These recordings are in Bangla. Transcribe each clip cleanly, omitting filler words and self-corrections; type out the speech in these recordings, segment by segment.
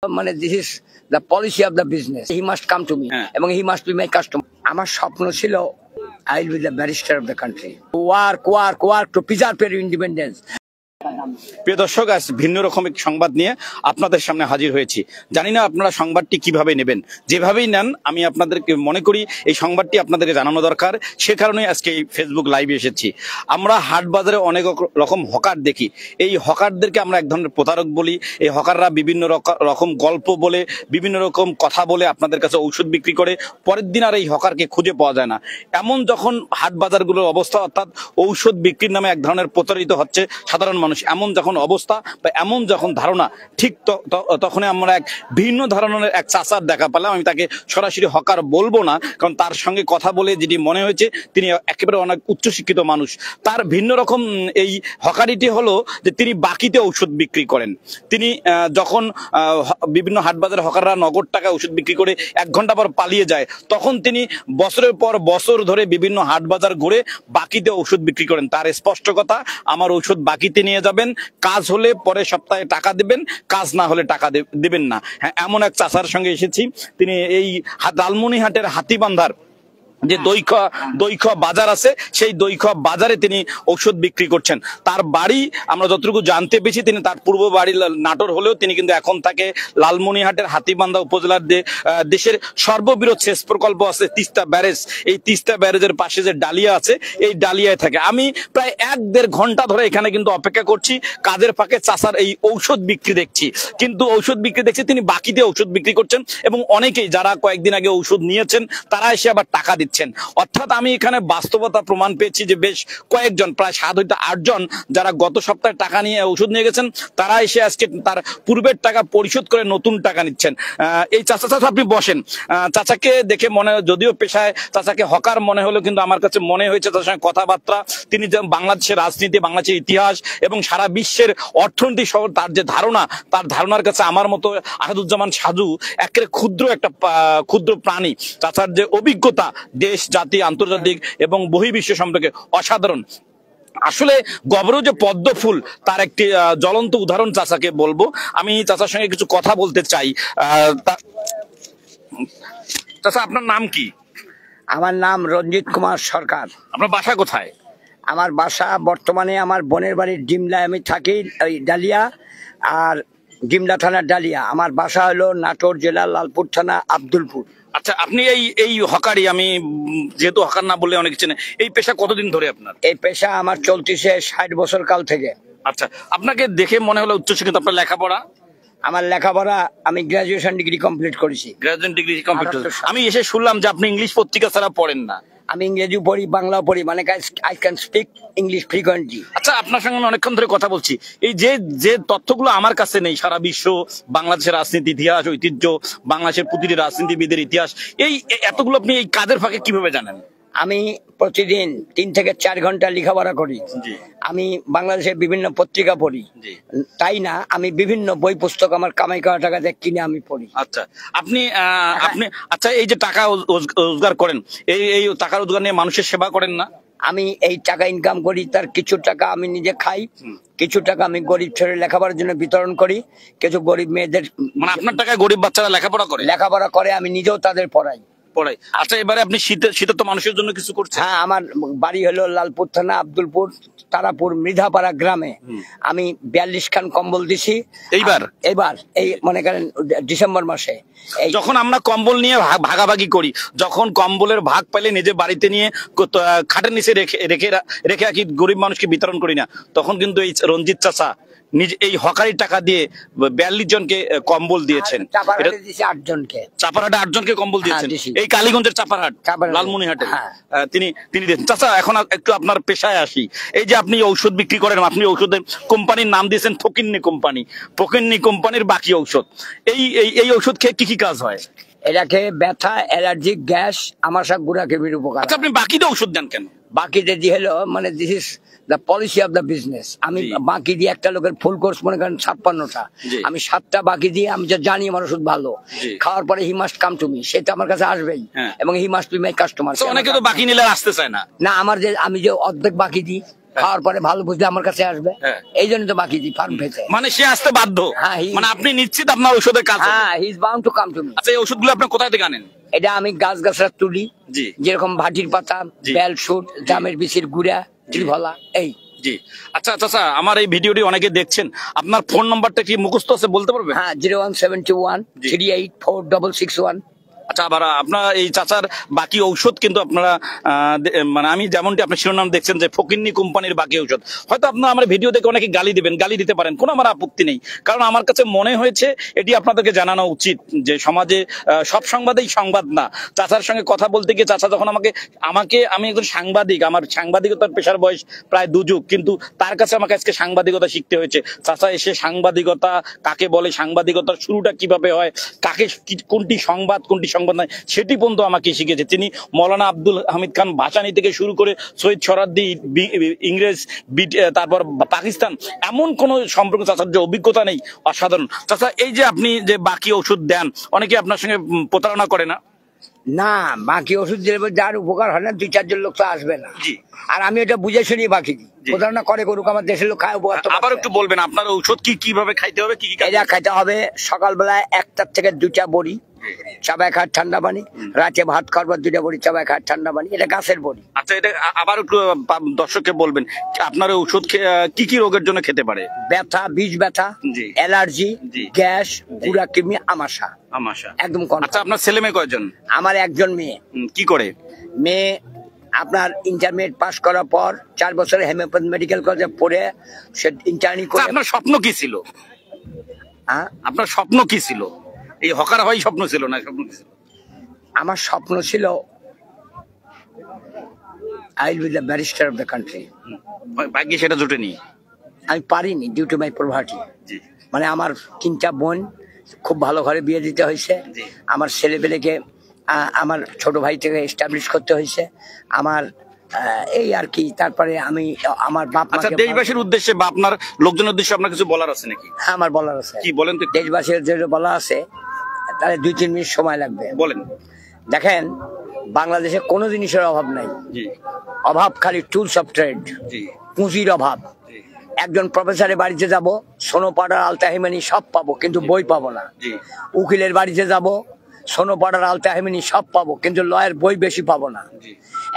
মানে this is the policy of the business, he must come to me এবং he must be my customer. আমার স্বপ্ন ছিল I will be the barrister of the country, work work work to preserve your independence. প্রিয় দর্শক, আজ ভিন্ন রকমের সংবাদ নিয়ে আপনাদের সামনে হাজির হয়েছি। জানি না আপনারা সংবাদটি কিভাবে নেবেন, যেভাবেই নেন আমি আপনাদেরকে মনে করি এই সংবাদটি আপনাদেরকে জানানো দরকার। সে কারণে আজকে এই ফেসবুক লাইভে এসেছি। আমরা হাট বাজারে অনেক রকম হকার দেখি। এই হকারদেরকে আমরা এক ধরনের প্রতারক বলি। এই হকাররা বিভিন্ন রকম গল্প বলে, বিভিন্ন রকম কথা বলে আপনাদের কাছে ঔষধ বিক্রি করে। পরের দিন আর এই হকারকে খুঁজে পাওয়া যায় না। এমন যখন হাট বাজারগুলোর অবস্থা, অর্থাৎ ঔষধ বিক্রির নামে এক ধরনের প্রতারিত হচ্ছে সাধারণ মানুষ, এমন যখন অবস্থা বা এমন যখন ধারণা, ঠিক তখন আমরা এক ভিন্ন ধরনের এক চাচার দেখা পেলাম। আমি তাকে সরাসরি হকার বলবো না, কারণ তার সঙ্গে কথা বলে যেটি মনে হয়েছে তিনি একেবারে অনেক উচ্চশিক্ষিত মানুষ। তার ভিন্ন রকম এই হকারিটি হলো যে তিনি বাকিতে ঔষধ বিক্রি করেন। তিনি যখন বিভিন্ন হাটবাজারে হকাররা নগদ টাকা ওষুধ বিক্রি করে 1 ঘন্টা পর পালিয়ে যায়, তখন তিনি বছরের পর বছর ধরে বিভিন্ন হাটবাজার ঘুরে বাকিতে ওষুধ বিক্রি করেন। তার স্পষ্ট কথা, আমার ঔষধ বাকিতে নিয়ে যাবেন, কাজ হলে পরের সপ্তাহে টাকা দেবেন, কাজ না হলে টাকা দেবেন না। হ্যাঁ, এমন এক চাচার সঙ্গে এসেছি। তিনি এই লালমনিরহাটের হাতিবান্ধার যে দৈখা বাজার আছে, সেই দৈখা বাজারে তিনি ঔষধ বিক্রি করছেন। তার বাড়ি আমরা যতটুকু জানতে পেরেছি, তিনি তার পূর্ব বাড়ি নাটোর হলেও তিনি কিন্তু এখন থাকে লালমনিরহাটের হাতিবান্ধা উপজেলার যে দেশের সর্ববৃহৎ সেচ প্রকল্প আছে তিস্তা ব্যারেজ, এই তিস্তা ব্যারেজের পাশে যে ডালিয়া আছে, এই ডালিয়ায় থাকে। আমি প্রায় 1-1.5 ঘন্টা ধরে এখানে কিন্তু অপেক্ষা করছি। কাজের ফাঁকে চাচার এই ঔষধ বিক্রি দেখছি, কিন্তু ঔষধ বিক্রি দেখছি তিনি বাকিতে ঔষধ বিক্রি করছেন এবং অনেকেই যারা কয়েকদিন আগে ঔষধ নিয়েছেন তারা এসে আবার টাকা দিচ্ছেন। অর্থাৎ আমি এখানে বাস্তবতা প্রমাণ পেয়েছি যে বেশ কয়েকজন, প্রায় 7 হইতে 8 জন যারা গত সপ্তাহে টাকা নিয়ে ওষুধ নিয়ে গেছেন, তারা এসে আজকে তার পূর্বের টাকা পরিশোধ করে নতুন টাকা নিচ্ছেন। এই চাচা আপনি বসেন। চাচাকে দেখে মনে, যদিও পেশায় চাচাকে হকার মনে হলো, কিন্তু আমার কাছে মনে হয়েছে তার সঙ্গে কথাবার্তা, তিনি যে বাংলাদেশের রাজনীতি, বাংলাদেশের ইতিহাস এবং সারা বিশ্বের অর্থনীতি সহ তার যে ধারণা, তার ধারণার কাছে আমার মতো আসাদুজ্জামান সাজু একেবারে ক্ষুদ্র প্রাণী। চাচার যে অভিজ্ঞতা দেশ, জাতি, আন্তর্জাতিক এবং বহির্বিশ্ব সম্পর্কে অসাধারণ। আসলে গবরু যে পদ্ম ফুল, তার একটি জ্বলন্ত উদাহরণ চাচাকে বলবো। আমি চাচার সঙ্গে কিছু কথা বলতে চাই। চাচা, আপনার নাম কি? আমার নাম রঞ্জিত কুমার সরকার। আপনার বাসা কোথায়? আমার বাসা বর্তমানে আমার বোনের বাড়ির ডিমলায় আমি থাকি, ওই ডালিয়া, আর ডিমলা থানার ডালিয়া। আমার বাসা হলো নাটোর জেলা লালপুর থানা আব্দুলপুর। আচ্ছা, আপনি এই হকারি, আমি যেহেতু হকার না বললে অনেক কিছু নেই, এই পেশা কতদিন ধরে আপনার? এই পেশা আমার চলতেছে 60 বছর কাল থেকে। আচ্ছা, আপনাকে দেখে মনে হলো উচ্চশিক্ষিত। আপনার লেখাপড়া? আমার লেখাপড়া আমি গ্রাজুয়েশন ডিগ্রি কমপ্লিট করেছি। গ্রাজুয়েশন ডিগ্রি কমপ্লিট করেছি। আমি এসে শুনলাম যে আপনি ইংলিশ পত্রিকা ছাড়া পড়েন না। আমি ইংরেজি পড়ি, বাংলাও পড়ি, মানে I can speak English frequently. আচ্ছা, আপনার সঙ্গে আমি অনেকক্ষণ ধরে কথা বলছি। এই যে তথ্যগুলো আমার কাছে নেই, সারা বিশ্ব, বাংলাদেশের রাজনীতি, ইতিহাস, ঐতিহ্য, বাংলাদেশের প্রতিটি রাজনীতিবিদের ইতিহাস, এই এতগুলো আপনি এই কাজের ফাঁকে কিভাবে জানেন? আমি প্রতিদিন 3 থেকে 4 ঘন্টা লেখাপড়া করি। আমি বাংলাদেশের বিভিন্ন পত্রিকা পড়ি। তাই না, আমি বিভিন্ন বই পুস্তক আমার কামাই করা টাকা দিয়ে কিনে আমি পড়ি। আচ্ছা, আপনি আচ্ছা, এই যে টাকা রোজগার করেন, এই টাকা রোজগার নিয়ে মানুষের সেবা করেন না? আমি এই টাকা ইনকাম করি, তার কিছু টাকা আমি নিজে খাই, কিছু টাকা আমি গরিব ছেলে লেখাপড়ার জন্য বিতরণ করি। কিছু গরিব মেয়েদের, মানে আপনার টাকায় গরিব বাচ্চারা লেখাপড়া করে, আমি নিজেও তাদের পড়াই। আচ্ছা, এবারে আপনি শীতে তো মানুষের জন্য কিছু করছেন? হ্যাঁ, আমার বাড়ি হলো লালপুর থানা আব্দুলপুর, তারাপুর মৃধাপাড়া গ্রামে। আমি 42 খান কম্বল দিছি এবার এই মনে করেন ডিসেম্বর মাসে। যখন আমরা কম্বল নিয়ে ভাগাভাগি করি, যখন কম্বলের ভাগ পাইলে নিজে বাড়িতে নিয়ে খাটের নিচে রেখে রাখি, গরিব মানুষকে বিতরণ করি না, তখন কিন্তু এই রঞ্জিত চাচা নিজে এই হকারি টাকা দিয়ে 42 জনকে কম্বল দিয়েছেন। চাপারহাটে 8 জনকে কম্বল দিয়েছেন। এই কালীগঞ্জের চাপারহাট, লালমনিরহাটে তিনি দিয়েছেন। চাচা, এখন একটু আপনার পেশায় আসি। এই যে আপনি ঔষধ বিক্রি করেন, আপনি ঔষধের কোম্পানির নাম দিয়েছেন ফকিন্নি কোম্পানির বাকি ঔষধ। এই ঔষধ খেয়ে কি কাজ হয়? এটা খেয়ে ব্যথা, অ্যালার্জি, গ্যাস, আমাশা, গুড়া কেবির উপকার। আচ্ছা, আপনি বাকিতে ঔষধ দেন কেন? বাকিতে দিয়ে হলো মানে this is the policy of the business. আমি বাকি দিয়ে, একটা লোকের ফুল কোর্স মনে করেন 56টা, আমি 7টা বাকি দিয়ে, আমি যা জানি আমার ওষুধ ভালো, খাওয়ার পরে he must come to me, সেটা আমার কাছে আসবেই এবং he must be my customer. অনেকে তো বাকি নিলে আসতে চায় না। না, আমার যে আমি যে অর্ধেক বাকি দিই, খাওয়ার পরে ভালো বুঝলে আমার কাছে আসবে, এই জন্য তো বাকি দিই ফার্ম ভেজে। মানে সে আসতে বাধ্য, হ্যাঁ, মানে আপনি নিশ্চিত আপনার ঔষধের কাজ হবে? হ্যাঁ, he is bound to come to me. আচ্ছা, এই ওষুধগুলো আপনি কোথায় থেকে আনেন? এটা আমি গাছগাছরা তুলি, জি, যেরকম ভাটির পাতা, বেল শুট, জামের বিচির গুঁড়া, ত্রিফলা, এই। জি, আচ্ছা আচ্ছা, আমার এই ভিডিওটি অনেকে দেখছেন, আপনার ফোন নাম্বারটা কি মুখস্থ আছে বলতে পারবেন? হ্যাঁ, 01721 3846661। আচ্ছা, আবার আপনার এই চাচার বাকি ঔষধ কিন্তু আপনারা মানে আমি যেমনটি আপনার শিরোনাম দেখছেন যে ফকিন্নি কোম্পানির বাকি ঔষধ, হয়তো আপনারা আমার ভিডিও দেখে অনেকে গালি দিবেন, গালি দিতে পারেন, কোনো আমার আপত্তি নেই। কারণ আমার কাছে মনে হয়েছে এটি আপনাদেরকে জানানো উচিত যে সমাজে সব সংবাদেই সংবাদ না। চাচার সঙ্গে কথা বলতে গিয়ে চাচা যখন আমি একজন সাংবাদিক, আমার সাংবাদিকতার পেশার বয়স প্রায় 2 যুগ, কিন্তু তার কাছে আমাকে আজকে সাংবাদিকতা শিখতে হয়েছে। চাচা এসে সাংবাদিকতা কাকে বলে, সাংবাদিকতার শুরুটা কিভাবে হয়, কাকে কোনটি সংবাদ কোনটি সংবাদ নয়, সেটি পর্যন্ত আমাকে শিখেছে তিনি। মৌলানা আব্দুল হামিদ খান ভাসানী থেকে শুরু করে সৈয়দ সরাদ্দি, ইংরেজ, তারপর পাকিস্তান, এমন কোন সম্পর্ক চাচার যে অভিজ্ঞতা নেই, অসাধারণ। চাচা, এই যে আপনি যে বাকি ওষুধ দেন, অনেকে আপনার সঙ্গে প্রতারণা করে না? না, বাকি ওষুধ দিলে যার উপকার হয় না 2-4 জন লোক তো আসবে না। আর আমি এটা বুঝে শুনিয়ে বাকি দিই, প্রতারণা করে করুক, আমার দেশের লোক খায় উপকার। আবার একটু বলবেন আপনার ঔষধ কিভাবে খাইতে হবে? কি এটা খাইতে হবে সকালবেলায় 1 থেকে 2টা বড়ি চাবায় খাওয়ার ঠান্ডা পানি, রাতে ভাত খাওয়ার 2টা বড়ি চাবায় খাওয়ার ঠান্ডা পানি, এটা গাছের বড়ি। আচ্ছা, এটা আবার একটু দর্শককে বলবেন আপনার ঔষধ কি কি রোগের জন্য খেতে পারে? ব্যথা, বীজ ব্যথা, অ্যালার্জি, গ্যাস, গুড়া কৃমি, আমাশা। একদম। আচ্ছা, আপনার ছেলে মেয়ে কয়জন? আমার একজন মেয়ে। কি করে? মেয়ে আপনার ইন্টারমিডিয়েট পাস করার পর 4 বছর হোমিওপ্যাথি মেডিকেল কলেজে পড়ে সে ইন্টার্নি করে। আপনার স্বপ্ন কি ছিল? আপনার স্বপ্ন কি ছিল? এই হকার হওয়াই স্বপ্ন ছিল না? স্বপ্ন কি ছিল? আমার স্বপ্ন ছিল I will be the barrister of the country. ভাগ্যে সেটা জোটেনি, আমি পারিনি ডিউ টু মাই পভার্টি। মানে আমার 3টা বোন, খুব ভালো ঘরে বিয়ে দিতে হয়েছে, আমার ছেলেপেলেকে আমার ছোট ভাই থেকে এস্টাবলিশ করতে হয়েছে, আমার এই আর কি। তারপরে আমি আমার বাপ মাকে। দেশবাসীর উদ্দেশ্যে বা আপনার লোকজনের উদ্দেশ্যে আপনার কিছু বলার আছে নাকি? হ্যাঁ, আমার বলার আছে। কি বলেন তো? দেশবাসীর যে বলা আছে তাহলে 2-3 মিনিট সময় লাগবে। বলেন। দেখেন, বাংলাদেশে কোনো জিনিসের অভাব নাই, অভাব খালি টুলস অফ ট্রেড, পুঁজির অভাব। একজন প্রফেসরের বাড়িতে যাব, সোনোপাড়ার আলতাহিমানি সব পাবো, কিন্তু বই পাবো না। উকিলের বাড়িতে যাব, সোনোপাড়ার আলতাহিমানি সব পাবো, কিন্তু লয়ের বই বেশি পাবো না।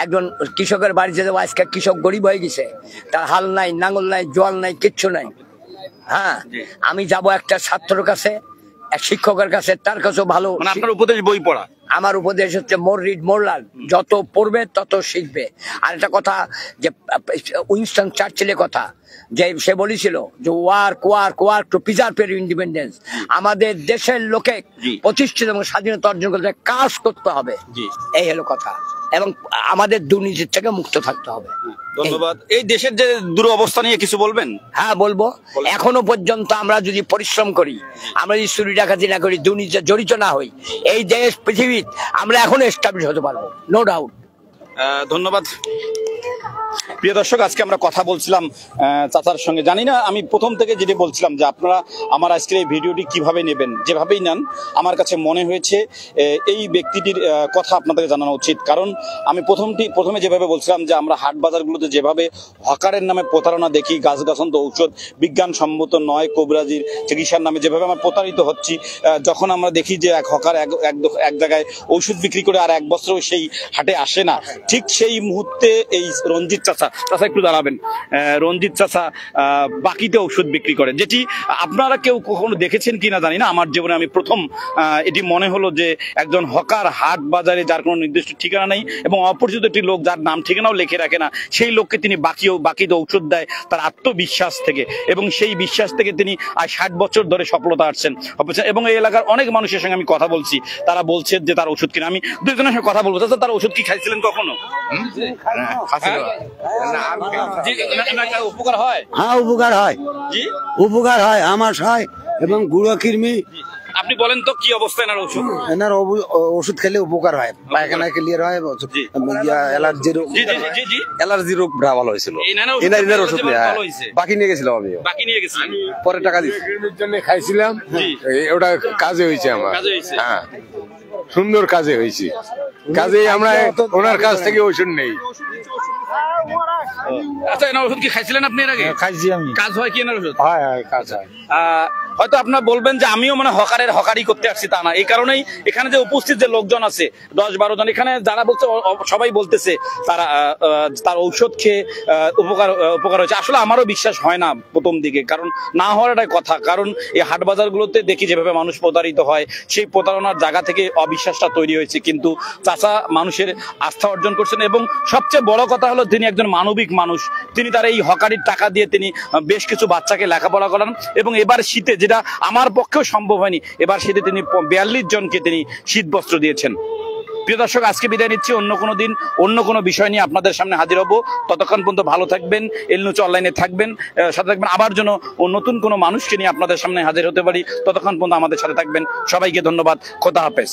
একজন কৃষকের বাড়িতে যাবো, আজকে কৃষক গরিব হয়ে গেছে, তার হাল নাই, নাঙ্গল নাই, জল নাই, কিচ্ছু নাই। হ্যাঁ, আমি যাব একটা ছাত্রের কাছে, এক শিক্ষকের কাছে, তার কাছেও ভালো। আপনার উপদেশ বই পড়া? আমার উপদেশ হচ্ছে মোর রিড মোর লার্ন, যত পড়বে তত শিখবে। আর একটা কথা যে উইনস্টন চার্চিলের কথা, যে সে বলেছিল যে work work work to preserve your independence. আমাদের দেশের লোকে প্রতিষ্ঠিত এবং স্বাধীনতা অর্জন করতে কাজ করতে হবে, এই হলো কথা। এবং আমাদের দুর্নীতির থেকে মুক্ত থাকতে হবে। ধন্যবাদ। এই দেশের যে দুরবস্থা নিয়ে কিছু বলবেন? হ্যাঁ, বলবো। এখনো পর্যন্ত আমরা যদি পরিশ্রম করি, আমরা যদি চুরি ডাকাতি না করি, দুর্নীতিতে জড়িত না হই, এই দেশ পৃথিবীর আমরা এখনো এস্টাবলিশ হতে পারবো, নো ডাউট। ধন্যবাদ। প্রিয় দর্শক, আজকে আমরা কথা বলছিলাম চাচার সঙ্গে। জানি না, আমি প্রথম থেকে যেটা বলছিলাম যে আপনারা আমার আজকের এই ভিডিওটি কিভাবে নেবেন, যেভাবেই নেন, আমার কাছে মনে হয়েছে এই ব্যক্তিটির কথা আপনাদেরকে জানানো উচিত। কারণ আমি প্রথমে যেভাবে বলছিলাম যে আমরা হাট বাজারগুলোতে যেভাবে হকারের নামে প্রতারণা দেখি, গাছগাছান্ত ঔষধ বিজ্ঞানসম্মত নয় কবিরাজির চিকিৎসার নামে যেভাবে আমরা প্রতারিত হচ্ছি, যখন আমরা দেখি যে এক হকার এক জায়গায় ঔষধ বিক্রি করে আর 1 বছর সেই হাটে আসে না, ঠিক সেই মুহূর্তে এই রঞ্জিত চাচা একটু দাঁড়াবেন। রঞ্জিত চাচা বাকিতে ঔষধ বিক্রি করে, যেটি আপনারা কেউ কখনো দেখেছেন কিনা জানি না, আমার জীবনে আমি প্রথম এটি মনে হলো যে একজন হকার হাট বাজারে, যার কোনো নির্দিষ্ট ঠিকানা নেই এবং অপরিচিত একটি লোক যার নাম ঠিকানাও লিখে রাখে না, সেই লোককে তিনি বাকিতে ঔষধ দেয় তার আত্মবিশ্বাস থেকে, এবং সেই বিশ্বাস থেকে তিনি আজ 60 বছর ধরে সফলতা আসছেন। এবং এই এলাকার অনেক মানুষের সঙ্গে আমি কথা বলছি, তারা বলছে যে তার ওষুধ কিনা। আমি 2 জনের সঙ্গে কথা বলবো। তার ওষুধ কি খাইছিলেন কখনো? উপকার হয়? হ্যাঁ, উপকার হয়। উপকার হয়, আমার হয় এবং গুঁড়ো কৃমি। আপনি বলেন তো কি অবস্থা এনার ওষুধ? এনার ওষুধ খেলে উপকার হয়, পায়খানা ক্লিয়ার হয়, অ্যালার্জি রোগ ভালো হয়েছিল। এনার ওষুধ বাকি নিয়ে গেছিলাম, আমি পরে টাকা দিয়ে খাইছিলাম, ওটা কাজে হয়েছে আমার। হ্যাঁ, সুন্দর কাজে হয়েছে। কাজে আমরা ওনার কাছ থেকে ওষুধ নেই। আচ্ছা, এনার ওষুধ কি খাইছিলেন আপনি এর আগে? খাইছি আমি। কাজ হয় কি এনার ওষুধ? হয় হয়, কাজ হয়। হয়তো আপনারা বলবেন যে আমিও মানে হকারি করতে আসছি, তা না। এই কারণেই এখানে যে উপস্থিত যে লোকজন আছে 10-12 জন, এখানে যারা বলছে সবাই বলতেছে তারা তার ঔষধ খেয়ে উপকার হয়েছে। আসলে আমারও বিশ্বাস হয় না প্রথম দিকে, কারণ না হওয়ার একটা কথা। কারণ এই হাট বাজারগুলোতে দেখি যেভাবে মানুষ প্রতারিত হয়, সেই প্রতারণার জায়গা থেকে অবিশ্বাসটা তৈরি হয়েছে। কিন্তু চাচা মানুষের আস্থা অর্জন করছেন, এবং সবচেয়ে বড় কথা হলো তিনি একজন মানবিক মানুষ। তিনি তার এই হকারির টাকা দিয়ে তিনি বেশ কিছু বাচ্চাকে লেখাপড়া করান, এবং এবার শীতে, যেটা আমার পক্ষেও সম্ভব হয়নি, এবার শীতে তিনি 42 জনকে তিনি শীত বস্ত্র দিয়েছেন। প্রিয় দর্শক, আজকে বিদায় নিচ্ছি। অন্য কোনো দিন অন্য কোনো বিষয় নিয়ে আপনাদের সামনে হাজির হব। ততক্ষণ পর্যন্ত ভালো থাকবেন, এলনুচ অনলাইনে থাকবেন, সাথে থাকবেন। আবার যেন নতুন কোনো মানুষকে নিয়ে আপনাদের সামনে হাজির হতে পারি, ততক্ষণ পর্যন্ত আমাদের সাথে থাকবেন। সবাইকে ধন্যবাদ। খোদা হাফেজ।